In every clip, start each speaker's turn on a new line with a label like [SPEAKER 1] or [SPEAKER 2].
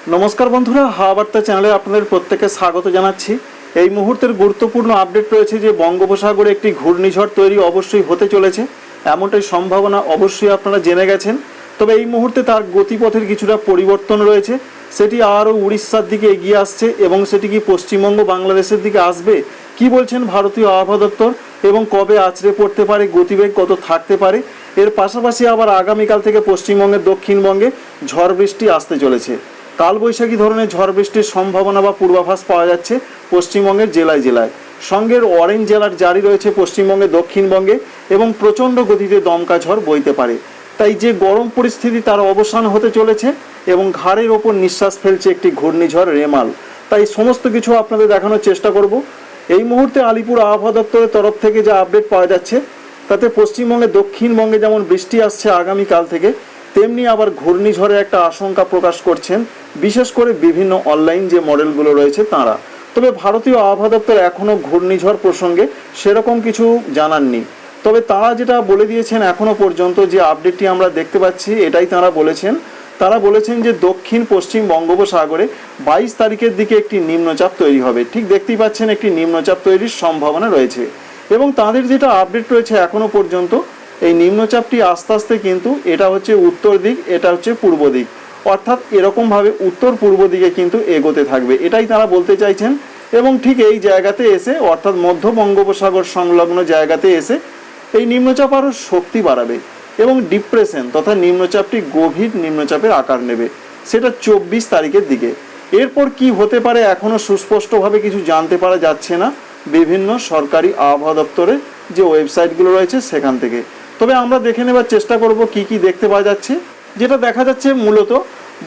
[SPEAKER 1] नमस्कार बंधुरा हाওয়া বার্তা চ্যানেলে আপনাদের প্রত্যেককে স্বাগত জানাচ্ছি। এই মুহূর্তের গুরুত্বপূর্ণ আপডেট রয়েছে যে বঙ্গোপসাগরে একটি ঘূর্ণিঝড় তৈরি অবশ্যই হতে চলেছে, এমনটাই সম্ভাবনা অবশ্যই আপনারা জেনে গেছেন। তবে এই মুহূর্তে তার গতিপথের কিছুটা পরিবর্তন রয়েছে, সেটি আরও উড়িষ্যার দিকে এগিয়ে আসছে এবং সেটি কি পশ্চিমবঙ্গ বাংলাদেশের দিকে আসবে, কি বলছেন ভারতীয় আবহাওয়া দপ্তর এবং কবে আছড়ে পড়তে পারে, গতিবেগ কত থাকতে পারে। এর পাশাপাশি আবার আগামীকাল থেকে পশ্চিমবঙ্গের দক্ষিণবঙ্গে ঝড় বৃষ্টি আসতে চলেছে। কালবৈশাখী ধরনের ঝড় বৃষ্টির সম্ভাবনা বা পূর্বাভাস পাওয়া যাচ্ছে পশ্চিমবঙ্গের জেলায় জেলায়। সঙ্গে অরেঞ্জ অ্যালার্ট জারি রয়েছে পশ্চিমবঙ্গে দক্ষিণবঙ্গে এবং প্রচণ্ড গতিতে দমকা ঝড় বইতে পারে। তাই যে গরম পরিস্থিতি তার অবসান হতে চলেছে এবং ঘাড়ের ওপর নিঃশ্বাস ফেলছে একটি ঘূর্ণিঝড় রেমাল। তাই সমস্ত কিছু আপনাদের দেখানোর চেষ্টা করব। এই মুহূর্তে আলিপুর আবহাওয়া দপ্তরের তরফ থেকে যা আপডেট পাওয়া যাচ্ছে তাতে পশ্চিমবঙ্গে দক্ষিণবঙ্গে যেমন বৃষ্টি আসছে আগামীকাল থেকে, তেমনি আবার ঘূর্ণিঝড়ের একটা আশঙ্কা প্রকাশ করছেন বিশেষ করে বিভিন্ন অনলাইন যে মডেলগুলো রয়েছে তাঁরা। তবে ভারতীয় আবহাওয়া দপ্তর এখনও ঘূর্ণিঝড় প্রসঙ্গে সেরকম কিছু জানাননি। তবে তাঁরা যেটা বলে দিয়েছেন এখনও পর্যন্ত যে আপডেটটি আমরা দেখতে পাচ্ছি এটাই তাঁরা বলেছেন যে দক্ষিণ পশ্চিম বঙ্গোপসাগরে 22 তারিখের দিকে একটি নিম্নচাপ তৈরি হবে। ঠিক দেখতেই পাচ্ছেন একটি নিম্নচাপ তৈরির সম্ভাবনা রয়েছে এবং তাদের যেটা আপডেট রয়েছে এখনও পর্যন্ত এই নিম্নচাপটি আস্তে আস্তে কিন্তু এটা হচ্ছে উত্তর দিক, এটা হচ্ছে পূর্ব দিক, অর্থাৎ এরকমভাবে উত্তর পূর্ব দিকে কিন্তু এগোতে থাকবে, এটাই তারা বলতে চাইছেন। এবং ঠিক এই জায়গাতে এসে অর্থাৎ মধ্য বঙ্গোপসাগর সংলগ্ন জায়গাতে এসে এই নিম্নচাপ আরও শক্তি বাড়াবে এবং ডিপ্রেশন তথা নিম্নচাপটি গভীর নিম্নচাপের আকার নেবে, সেটা 24 তারিখের দিকে। এরপর কি হতে পারে এখনও সুস্পষ্টভাবে কিছু জানতে পারা যাচ্ছে না বিভিন্ন সরকারি আবহাওয়া দপ্তরের যে ওয়েবসাইটগুলো রয়েছে সেখান থেকে। তবে আমরা দেখে নেবার চেষ্টা করব কি কি দেখতে পাওয়া যাচ্ছে। যেটা দেখা যাচ্ছে মূলত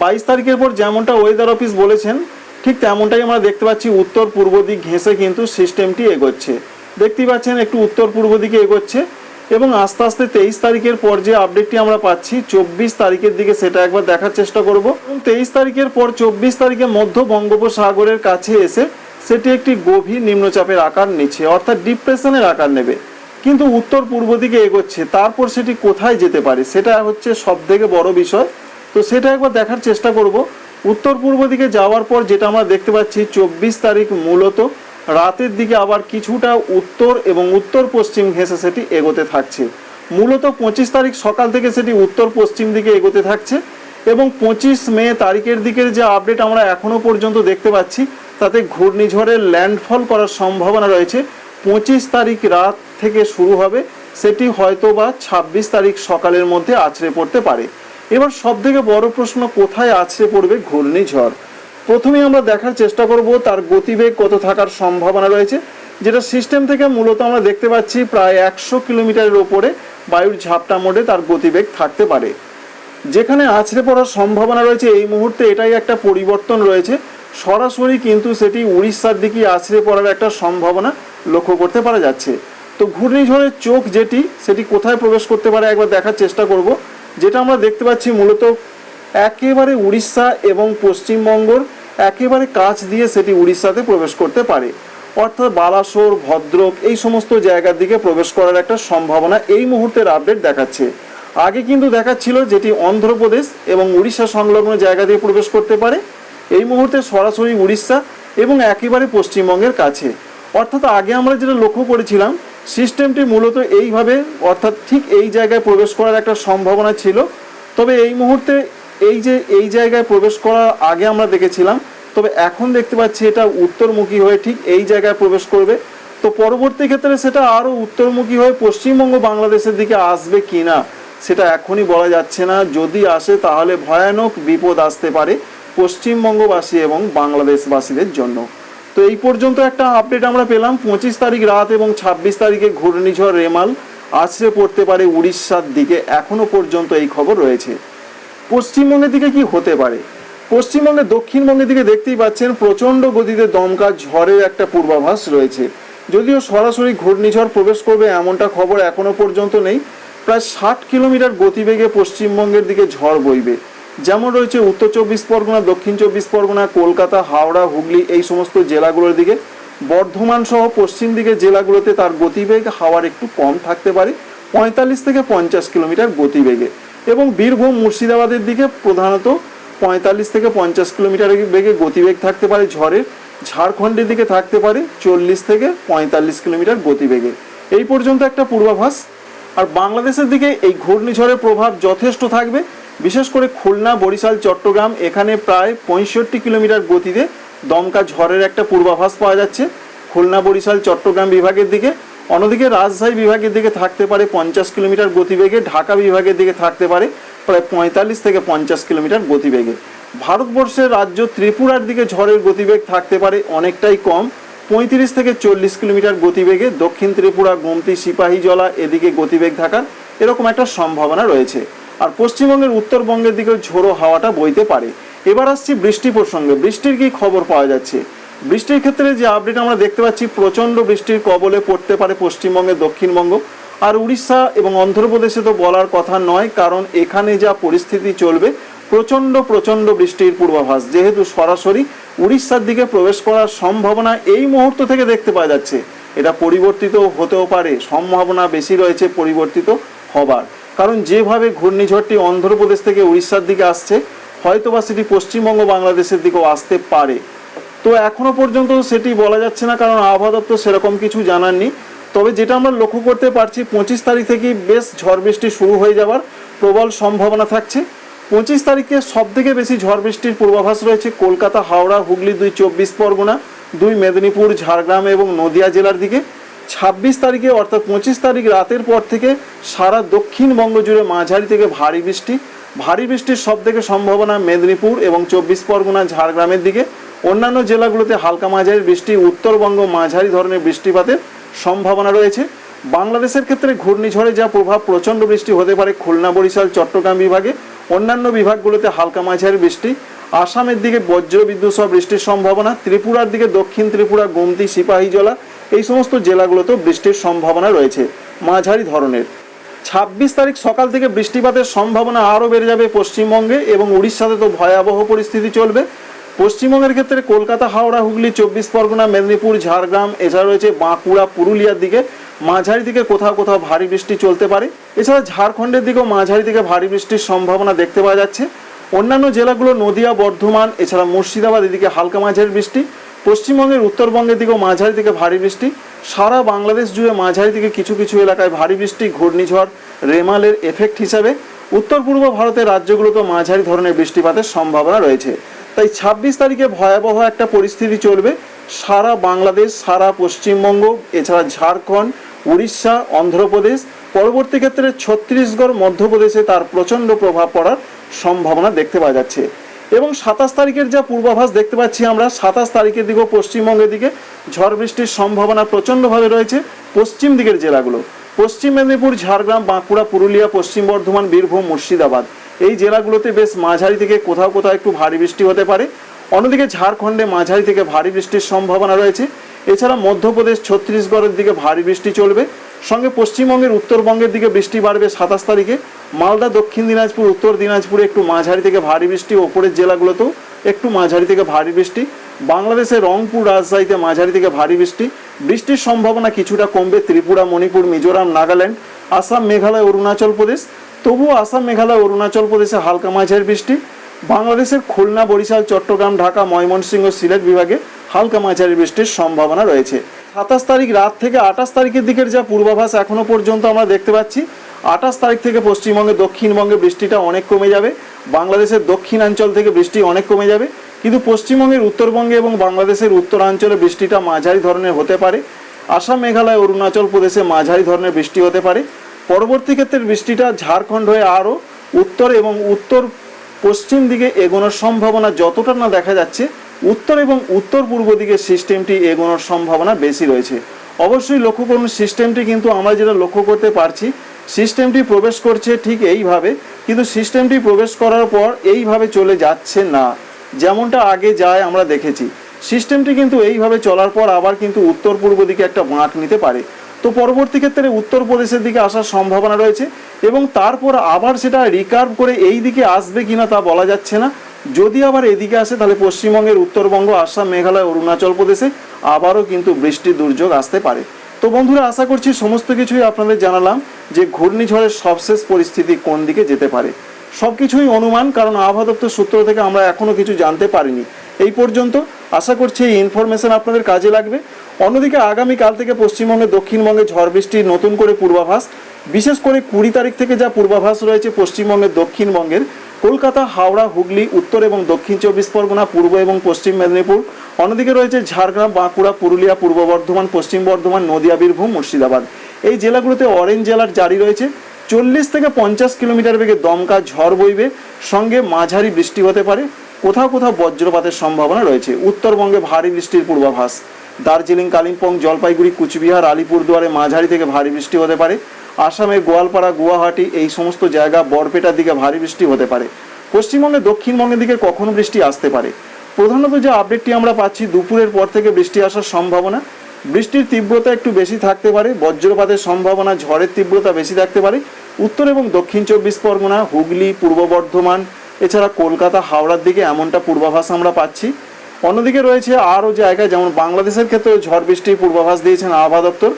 [SPEAKER 1] 22 তারিখের পর যেমনটা ওয়েদার অফিস বলেছেন ঠিক তেমনটাই আমরা দেখতে পাচ্ছি উত্তর পূর্ব দিক ঘেঁষে কিন্তু সিস্টেমটি এগোচ্ছে। দেখতেই পাচ্ছেন একটু উত্তর পূর্ব দিকে এগোচ্ছে এবং আস্তে আস্তে 23 তারিখের পর যে আপডেটটি আমরা পাচ্ছি 24 তারিখের দিকে সেটা একবার দেখার চেষ্টা করব। এবং 23 তারিখের পর 24 তারিখে মধ্য বঙ্গোপসাগরের কাছে এসে সেটি একটি গভীর নিম্নচাপের আকার নিচ্ছে, অর্থাৎ ডিপ্রেশনের আকার নেবে, কিন্তু উত্তর পূর্ব দিকে এগোচ্ছে। তারপর সেটি কোথায় যেতে পারে সেটা হচ্ছে সবথেকে বড় বিষয়, তো সেটা একবার দেখার চেষ্টা করব। উত্তর পূর্ব দিকে যাওয়ার পর যেটা আমরা দেখতে পাচ্ছি 24 তারিখ মূলত রাতের দিকে আবার কিছুটা উত্তর এবং উত্তর পশ্চিম ঘেঁষে সেটি এগোতে থাকছে। মূলত 25 তারিখ সকাল থেকে সেটি উত্তর পশ্চিম দিকে এগোতে থাকছে এবং 25 মে তারিখের দিকের যে আপডেট আমরা এখনও পর্যন্ত দেখতে পাচ্ছি তাতে ঘূর্ণিঝড়ের ল্যান্ডফল করার সম্ভাবনা রয়েছে 25 তারিখ রাত থেকে শুরু হবে, সেটি হয়তো বা 26 তারিখ সকালের মধ্যে আছড়ে পড়তে পারে। এবার সবথেকে বড় প্রশ্ন, কোথায় আছড়ে পড়বে ঘূর্ণিঝড়? প্রথমে আমরা দেখার চেষ্টা করব তার গতিবেগ কত থাকার সম্ভাবনা রয়েছে, যেটা সিস্টেম থেকে মূলত আমরা দেখতে পাচ্ছি প্রায় 100 কিলোমিটারের ওপরে বায়ুর ঝাপটা মোডে তার গতিবেগ থাকতে পারে। যেখানে আছড়ে পড়ার সম্ভাবনা রয়েছে এই মুহূর্তে এটাই একটা পরিবর্তন রয়েছে, সরাসরি কিন্তু সেটি উড়িষ্যার দিকে আছড়ে পড়ার একটা সম্ভাবনা লক্ষ্য করতে পারা যাচ্ছে। তো ঘূর্ণিঝড়ের চোখ সেটি কোথায় প্রবেশ করতে পারে একবার দেখার চেষ্টা করব। যেটা আমরা দেখতে পাচ্ছি মূলত একেবারে উড়িষ্যা এবং পশ্চিমবঙ্গর একেবারে কাছ দিয়ে সেটি উড়িষ্যাতে প্রবেশ করতে পারে, অর্থাৎ বালাসোর, ভদ্রক এই সমস্ত জায়গার দিকে প্রবেশ করার একটা সম্ভাবনা এই মুহূর্তের আপডেট দেখাচ্ছে। আগে কিন্তু দেখাচ্ছিল যেটি অন্ধ্রপ্রদেশ এবং উড়িষ্যা সংলগ্ন জায়গা দিয়ে প্রবেশ করতে পারে, এই মুহূর্তে সরাসরি উড়িষ্যা এবং একেবারে পশ্চিমবঙ্গের কাছে। অর্থাৎ আগে আমরা যেটা লক্ষ্য করেছিলাম সিস্টেমটি মূলত এইভাবে অর্থাৎ ঠিক এই জায়গায় প্রবেশ করার একটা সম্ভাবনা ছিল, তবে এই মুহূর্তে এই জায়গায় প্রবেশ করার আগে আমরা দেখেছিলাম, তবে এখন দেখতে পাচ্ছি এটা উত্তরমুখী হয়ে ঠিক এই জায়গায় প্রবেশ করবে। তো পরবর্তী ক্ষেত্রে সেটা আরও উত্তরমুখী হয়ে পশ্চিমবঙ্গ বাংলাদেশের দিকে আসবে কি না সেটা এখনই বলা যাচ্ছে না। যদি আসে তাহলে ভয়ানক বিপদ আসতে পারে পশ্চিমবঙ্গবাসী এবং বাংলাদেশবাসীদের জন্য। তো এই পর্যন্ত একটা আপডেট আমরা পেলাম। 25 তারিখ রাত এবং 26 তারিখে ঘূর্ণিঝড় রেমাল আছড়ে পড়তে পারে উড়িষ্যার দিকে, এখনও পর্যন্ত এই খবর রয়েছে। পশ্চিমবঙ্গের দিকে কি হতে পারে? পশ্চিমবঙ্গের দক্ষিণবঙ্গের দিকে দেখতেই পাচ্ছেন প্রচণ্ড গতিতে দমকা ঝড়ের একটা পূর্বাভাস রয়েছে, যদিও সরাসরি ঘূর্ণিঝড় প্রবেশ করবে এমনটা খবর এখনও পর্যন্ত নেই। প্রায় 60 কিলোমিটার গতিবেগে পশ্চিমবঙ্গের দিকে ঝড় বইবে, যেমন রয়েছে উত্তর 24 পরগনা, দক্ষিণ 24 পরগনা, কলকাতা, হাওড়া, হুগলি এই সমস্ত জেলাগুলোর দিকে। বর্ধমান সহ পশ্চিম দিকের জেলাগুলোতে তার গতিবেগ হাওয়ার একটু কম থাকতে পারে, 45 থেকে 50 কিলোমিটার গতিবেগে। এবং বীরভূম, মুর্শিদাবাদের দিকে প্রধানত 45 থেকে 50 কিলোমিটার বেগে গতিবেগ থাকতে পারে ঝড়ের। ঝাড়খণ্ডের দিকে থাকতে পারে 40 থেকে 45 কিলোমিটার গতিবেগে। এই পর্যন্ত একটা পূর্বাভাস। আর বাংলাদেশের দিকে এই ঘূর্ণিঝড়ের প্রভাব যথেষ্ট থাকবে, বিশেষ করে খুলনা, বরিশাল, চট্টগ্রাম এখানে প্রায় 65 কিলোমিটার গতিতে দমকা ঝড়ের একটা পূর্বাভাস পাওয়া যাচ্ছে খুলনা, বরিশাল, চট্টগ্রাম বিভাগের দিকে। অন্যদিকে রাজশাহী বিভাগের দিকে থাকতে পারে 50 কিলোমিটার গতিবেগে, ঢাকা বিভাগের দিকে থাকতে পারে প্রায় 45 থেকে 50 কিলোমিটার গতিবেগে। ভারতবর্ষের রাজ্য ত্রিপুরার দিকে ঝড়ের গতিবেগ থাকতে পারে অনেকটাই কম, 35 থেকে 40 কিলোমিটার গতিবেগে। দক্ষিণ ত্রিপুরা, গোমতী, সিপাহীজলা এদিকে গতিবেগ থাকার এরকম একটা সম্ভাবনা রয়েছে। আর পশ্চিমবঙ্গের উত্তরবঙ্গের দিকে ঝোড়ো হাওয়াটা বইতে পারে। এবার আসছি বৃষ্টি প্রসঙ্গে। বৃষ্টির কি খবর পাওয়া যাচ্ছে? বৃষ্টির ক্ষেত্রে যে আপডেট আমরা দেখতে পাচ্ছি, প্রচণ্ড বৃষ্টির কবলে পড়তে পারে পশ্চিমবঙ্গের দক্ষিণবঙ্গ। আর উড়িষ্যা এবং অন্ধ্রপ্রদেশে তো বলার কথা নয়, কারণ এখানে যা পরিস্থিতি চলবে, প্রচণ্ড বৃষ্টির পূর্বাভাস যেহেতু সরাসরি উড়িষ্যার দিকে প্রবেশ করার সম্ভাবনা এই মুহূর্ত থেকে দেখতে পাওয়া যাচ্ছে। এটা পরিবর্তিত হতেও পারে, সম্ভাবনা বেশি রয়েছে পরিবর্তিত হবার, কারণ যেভাবে ঘূর্ণিঝড়টি অন্ধ্রপ্রদেশ থেকে উড়িষ্যার দিকে আসছে, হয়তোবা সেটি পশ্চিমবঙ্গ, বাংলাদেশের দিকেও আসতে পারে। তো এখনো পর্যন্ত সেটি বলা যাচ্ছে না, কারণ আবহাওয়া দপ্তর সেরকম কিছু জানাননি। তবে যেটা আমরা লক্ষ্য করতে পারছি, 25 তারিখ থেকেই বেশ ঝড় বৃষ্টি শুরু হয়ে যাওয়ার প্রবল সম্ভাবনা থাকছে। 25 তারিখে সব থেকে বেশি ঝড় বৃষ্টির পূর্বাভাস রয়েছে কলকাতা, হাওড়া, হুগলি, 2 24 পরগনা, 2 মেদিনীপুর, ঝাড়গ্রাম এবং নদিয়া জেলার দিকে। 26 তারিখে অর্থাৎ 25 তারিখ রাতের পর থেকে সারা দক্ষিণবঙ্গ জুড়ে মাঝারি থেকে ভারী বৃষ্টি। ভারী বৃষ্টির সব থেকে সম্ভাবনা মেদিনীপুর এবং 24 পরগনা, ঝাড়গ্রামের দিকে। অন্যান্য জেলাগুলোতে হালকা মাঝারি বৃষ্টি, উত্তরবঙ্গ মাঝারি ধরনের বৃষ্টিপাতের সম্ভাবনা রয়েছে। বাংলাদেশের ক্ষেত্রে ঘূর্ণিঝড়ে যা প্রভাব, প্রচণ্ড বৃষ্টি হতে পারে খুলনা, বরিশাল, চট্টগ্রাম বিভাগে। অন্যান্য বিভাগগুলোতে হালকা মাঝারি বৃষ্টি। আসামের দিকে বজ্র বিদ্যুৎ সহ বৃষ্টির সম্ভাবনা। ত্রিপুরার দিকে দক্ষিণ ত্রিপুরা, গোমতী, সিপাহীজলা এই সমস্ত জেলাগুলোতেও বৃষ্টির সম্ভাবনা রয়েছে মাঝারি ধরনের। 26 তারিখ সকাল থেকে বৃষ্টিপাতের সম্ভাবনা আরও বেড়ে যাবে পশ্চিমবঙ্গে এবং উড়িষ্যাতে তো ভয়াবহ পরিস্থিতি চলবে। পশ্চিমবঙ্গের ক্ষেত্রে কলকাতা, হাওড়া, হুগলি, 24 পরগনা, মেদিনীপুর, ঝাড়গ্রাম, এছাড়া রয়েছে বাঁকুড়া, পুরুলিয়ার দিকে মাঝারি থেকে কোথাও কোথাও ভারী বৃষ্টি চলতে পারে। এছাড়া ঝাড়খণ্ডের দিকেও মাঝারি থেকে ভারী বৃষ্টির সম্ভাবনা দেখতে পাওয়া যাচ্ছে। অন্যান্য জেলাগুলো নদিয়া, বর্ধমান, এছাড়া মুর্শিদাবাদ এদিকে হালকা মাঝারি বৃষ্টি। পশ্চিমবঙ্গের উত্তরবঙ্গের দিকেও মাঝারি থেকে ভারী বৃষ্টি। সারা বাংলাদেশ জুড়ে মাঝারি থেকে কিছু কিছু এলাকায় ভারী বৃষ্টি, ঘূর্ণিঝড় রেমালের এফেক্ট হিসাবে উত্তর পূর্ব ভারতের রাজ্যগুলোতেও মাঝারি ধরনের বৃষ্টিপাতের সম্ভাবনা রয়েছে। তাই 26 তারিখে ভয়াবহ একটা পরিস্থিতি চলবে সারা বাংলাদেশ, সারা পশ্চিমবঙ্গ, এছাড়া ঝাড়খণ্ড, উড়িষ্যা, অন্ধ্রপ্রদেশ, পরবর্তী ক্ষেত্রে ছত্তিশগড়, মধ্যপ্রদেশে তার প্রচণ্ড প্রভাব পড়ার সম্ভাবনা দেখতে পাওয়া যাচ্ছে। এবং 27 তারিখের যা পূর্বাভাস দেখতে পাচ্ছি আমরা, 27 তারিখের দিকেও পশ্চিমবঙ্গের দিকে ঝড় বৃষ্টির সম্ভাবনা প্রচণ্ডভাবে রয়েছে পশ্চিম দিকের জেলাগুলো। পশ্চিম মেদিনীপুর, ঝাড়গ্রাম, বাঁকুড়া, পুরুলিয়া, পশ্চিম বর্ধমান, বীরভূম, মুর্শিদাবাদ এই জেলাগুলোতে বেশ মাঝারি থেকে কোথাও কোথাও একটু ভারী বৃষ্টি হতে পারে। অন্যদিকে ঝাড়খণ্ডে মাঝারি থেকে ভারী বৃষ্টির সম্ভাবনা রয়েছে। এছাড়া মধ্যপ্রদেশ, ছত্তিশগড়ের দিকে ভারী বৃষ্টি চলবে। সঙ্গে পশ্চিমবঙ্গের উত্তরবঙ্গের দিকে বৃষ্টি বাড়বে 27 তারিখে। মালদা, দক্ষিণ দিনাজপুর, উত্তর দিনাজপুরে একটু মাঝারি থেকে ভারী বৃষ্টি, ওপরের জেলাগুলোতেও একটু মাঝারি থেকে ভারী বৃষ্টি। বাংলাদেশের রংপুর, রাজশাহীতে মাঝারি থেকে ভারী বৃষ্টি। বৃষ্টির সম্ভাবনা কিছুটা কমবে ত্রিপুরা, মণিপুর, মিজোরাম, নাগাল্যান্ড, আসাম, মেঘালয়, অরুণাচল প্রদেশ। তবুও আসাম, মেঘালয়, অরুণাচল প্রদেশে হালকা মাঝারি বৃষ্টি। বাংলাদেশের খুলনা, বরিশাল, চট্টগ্রাম, ঢাকা, ময়মনসিংহ, সিলেট বিভাগে হালকা মাঝারি বৃষ্টির সম্ভাবনা রয়েছে। 27 তারিখ রাত থেকে 28 তারিখের দিকের যা পূর্বাভাস এখনো পর্যন্ত আমরা দেখতে পাচ্ছি, 28 তারিখ থেকে পশ্চিমবঙ্গে, দক্ষিণবঙ্গে বৃষ্টিটা অনেক কমে যাবে। বাংলাদেশের দক্ষিণাঞ্চল থেকে বৃষ্টি অনেক কমে যাবে, কিন্তু পশ্চিমবঙ্গের উত্তরবঙ্গে এবং বাংলাদেশের উত্তরাঞ্চলে বৃষ্টিটা মাঝারি ধরনের হতে পারে। আসাম, মেঘালয়, অরুণাচল প্রদেশে মাঝারি ধরনের বৃষ্টি হতে পারে। পরবর্তী ক্ষেত্রে বৃষ্টিটা ঝাড়খণ্ড হয়ে আরও উত্তর এবং উত্তর পশ্চিম দিকে এগোনোর সম্ভাবনা যতটা না দেখা যাচ্ছে, উত্তর এবং উত্তর পূর্ব দিকে সিস্টেমটি এগোনোর সম্ভাবনা বেশি রয়েছে। অবশ্যই লক্ষ্য করুন, সিস্টেমটি কিন্তু আমরা যেটা লক্ষ্য করতে পারছি, সিস্টেমটি প্রবেশ করছে ঠিক এইভাবে, কিন্তু সিস্টেমটি প্রবেশ করার পর এইভাবে চলে যাচ্ছে না, যেমনটা আগে যায় আমরা দেখেছি। সিস্টেমটি কিন্তু এইভাবে চলার পর আবার কিন্তু উত্তর পূর্ব দিকে একটা বাঁক নিতে পারে। তো পরবর্তী ক্ষেত্রে উত্তরপ্রদেশের দিকে আসার সম্ভাবনা রয়েছে এবং তারপর আবার সেটা রিকার্ভ করে এই দিকে আসবে কিনা তা বলা যাচ্ছে না। যদি আবার এদিকে আসে তাহলে পশ্চিমবঙ্গের উত্তরবঙ্গ, আসাম, মেঘালয়, অরুণাচল প্রদেশে আবারও কিন্তু বৃষ্টির দুর্যোগ আসতে পারে। তো বন্ধুরা, আশা করছি সমস্ত কিছুই আপনাদের জানালাম যে ঘূর্ণিঝড়ের সবশেষ পরিস্থিতি কোন দিকে যেতে পারে। সবকিছুই অনুমান, কারণ আবহাওয়া দপ্তর সূত্র থেকে আমরা এখনো কিছু জানতে পারিনি এই পর্যন্ত। আশা করছি এই ইনফরমেশন আপনাদের কাজে লাগবে। অন্যদিকে আগামীকাল থেকে পশ্চিমবঙ্গে দক্ষিণবঙ্গে ঝড় বৃষ্টির নতুন করে পূর্বাভাস, বিশেষ করে 20 তারিখ থেকে যা পূর্বাভাস রয়েছে পশ্চিমবঙ্গের দক্ষিণবঙ্গের কলকাতা, হাওড়া, হুগলি, উত্তর এবং দক্ষিণ 24 পরগনা, পূর্ব এবং পশ্চিম মেদিনীপুর। অন্যদিকে রয়েছে ঝাড়গ্রাম, বাঁকুড়া, পুরুলিয়া, পূর্ব বর্ধমান, পশ্চিম বর্ধমান, নদিয়া, বীরভূম, মুর্শিদাবাদ। এই জেলাগুলোতে অরেঞ্জ অ্যালার্ট জারি রয়েছে। 40 থেকে 50 কিলোমিটার বেগে দমকা ঝড় বইবে, সঙ্গে মাঝারি বৃষ্টি হতে পারে, কোথাও কোথাও বজ্রপাতের সম্ভাবনা রয়েছে। উত্তরবঙ্গে ভারী বৃষ্টির পূর্বাভাস। দার্জিলিং, কালিম্পং, জলপাইগুড়ি, কুচবিহার, আলিপুরদুয়ারে মাঝারি থেকে ভারী বৃষ্টি হতে পারে। আসামে গোয়ালপাড়া, গুয়াহাটি এই সমস্ত জায়গা, বরপেটার দিকে ভারী বৃষ্টি হতে পারে। পশ্চিমবঙ্গে দক্ষিণবঙ্গের দিকে কখনো বৃষ্টি আসতে পারে। প্রধানত যে আপডেটটি আমরা পাচ্ছি, দুপুরের পর থেকে বৃষ্টি আসার সম্ভাবনা। বৃষ্টির তীব্রতা একটু বেশি থাকতে পারে, বজ্রপাতের সম্ভাবনা, ঝড়ের তীব্রতা বেশি থাকতে পারে উত্তর এবং দক্ষিণ 24 পরগনা, হুগলি, পূর্ব বর্ধমান, এছাড়া কলকাতা, হাওড়ার দিকে এমনটা পূর্বাভাস আমরা পাচ্ছি। অন্যদিকে রয়েছে আরও জায়গায়, যেমন বাংলাদেশের ক্ষেত্রে ঝড় বৃষ্টির পূর্বাভাস দিয়েছেন আবহাওয়া দপ্তর।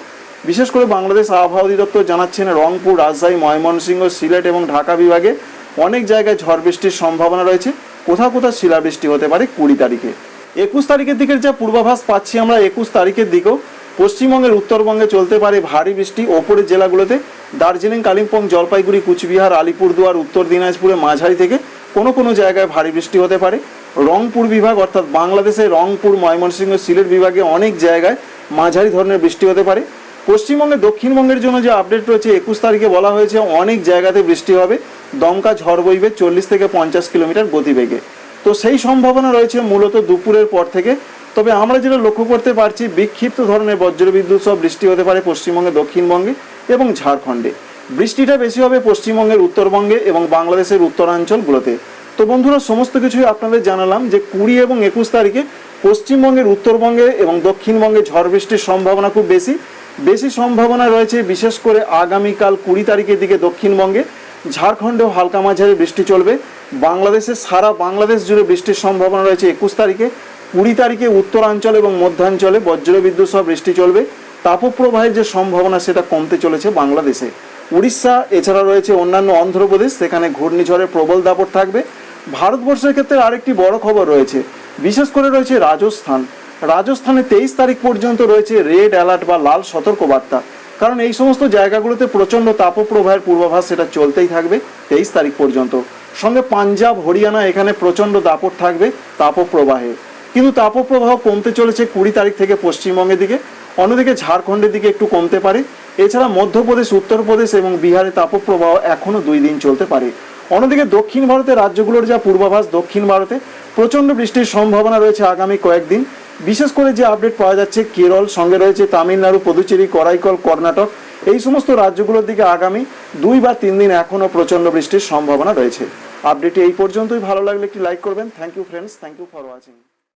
[SPEAKER 1] বিশেষ করে বাংলাদেশ আবহাওয়া অধিদপ্তর জানাচ্ছেন রংপুর, রাজশাহী, ময়মনসিংহ, সিলেট এবং ঢাকা বিভাগে অনেক জায়গায় ঝড় বৃষ্টির সম্ভাবনা রয়েছে, কোথাও কোথাও শিলাবৃষ্টি হতে পারে 20 তারিখে। 21 তারিখের দিকের যা পূর্বাভাস পাচ্ছি আমরা, 21 তারিখের দিকেও পশ্চিমবঙ্গের উত্তরবঙ্গে চলতে পারে ভারী বৃষ্টি। ওপরের জেলাগুলোতে দার্জিলিং, কালিম্পং, জলপাইগুড়ি, কুচবিহার, আলিপুরদুয়ার, উত্তর দিনাজপুরে মাঝারি থেকে কোনো কোনো জায়গায় ভারী বৃষ্টি হতে পারে। রংপুর বিভাগ অর্থাৎ বাংলাদেশের রংপুর, ময়মনসিংহ, সিলেট বিভাগে অনেক জায়গায় মাঝারি ধরনের বৃষ্টি হতে পারে। পশ্চিমবঙ্গে দক্ষিণবঙ্গের জন্য যে আপডেট রয়েছে, 21 তারিখে বলা হয়েছে অনেক জায়গাতে বৃষ্টি হবে, দমকা ঝড় বইবে 40 থেকে 50 কিলোমিটার গতিবেগে। তো সেই সম্ভাবনা রয়েছে মূলত দুপুরের পর থেকে। তবে আমরা যেটা লক্ষ্য করতে পারছি, বিক্ষিপ্ত ধরনের বজ্রবিদ্যুৎ সহ বৃষ্টি হতে পারে পশ্চিমবঙ্গে, দক্ষিণবঙ্গে এবং ঝাড়খণ্ডে। বৃষ্টিটা বেশি হবে পশ্চিমবঙ্গের উত্তরবঙ্গে এবং বাংলাদেশের উত্তরাঞ্চলগুলোতে। তো বন্ধুরা, সমস্ত কিছুই আপনাদের জানালাম যে 20 এবং 21 তারিখে পশ্চিমবঙ্গের উত্তরবঙ্গে এবং দক্ষিণবঙ্গে ঝড় বৃষ্টির সম্ভাবনা খুব বেশি বেশি সম্ভাবনা রয়েছে। বিশেষ করে আগামীকাল 20 তারিখের দিকে দক্ষিণবঙ্গে, ঝাড়খণ্ডেও হালকা মাঝারি বৃষ্টি চলবে। বাংলাদেশের সারা বাংলাদেশ জুড়ে বৃষ্টির সম্ভাবনা রয়েছে 21 তারিখে। 20 তারিখে উত্তরাঞ্চল এবং মধ্যাঞ্চলে বজ্রবিদ্যুৎ সহ বৃষ্টি চলবে। তাপপ্রবাহের যে সম্ভাবনা সেটা কমতে চলেছে বাংলাদেশে। উড়িষ্যা, এছাড়া রয়েছে অন্যান্য অন্ধ্রপ্রদেশ, সেখানে ঘূর্ণিঝড়ের প্রবল দাপট থাকবে। ভারতবর্ষের ক্ষেত্রে আরেকটি বড় খবর রয়েছে, বিশেষ করে রয়েছে রাজস্থানে 23 তারিখ পর্যন্ত রয়েছে রেড অ্যালার্ট বা লাল সতর্কবার্তা। কারণ এই সমস্ত জায়গাগুলোতে প্রচণ্ড তাপপ্রবাহের পূর্বাভাস সেটা চলতেই থাকবে 23 তারিখ পর্যন্ত। সঙ্গে পাঞ্জাব, হরিয়ানা, এখানে প্রচণ্ড দাপট থাকবে তাপপ্রবাহে। কিন্তু তাপপ্রবাহ কমতে চলেছে 20 তারিখ থেকে পশ্চিমবঙ্গের দিকে। অন্যদিকে ঝাড়খণ্ডের দিকে একটু কমতে পারে। এছাড়া মধ্যপ্রদেশ, উত্তরপ্রদেশ এবং বিহারে তাপপ্রবাহ এখনও 2 দিন চলতে পারে। অন্যদিকে দক্ষিণ ভারতের রাজ্যগুলোর যা পূর্বাভাস, দক্ষিণ ভারতে প্রচণ্ড বৃষ্টির সম্ভাবনা রয়েছে আগামী কয়েকদিন। বিশেষ করে যে আপডেট পাওয়া যাচ্ছে, কেরল, সঙ্গে রয়েছে তামিলনাড়ু, পুদুচেরি, করাইকল, কর্ণাটক, এই সমস্ত রাজ্যগুলোর দিকে আগামী 2 বা 3 দিন এখনও প্রচণ্ড বৃষ্টির সম্ভাবনা রয়েছে। আপডেটটি এই পর্যন্তই। ভালো লাগলে একটি লাইক করবেন। Thank you friends, thank you for watching.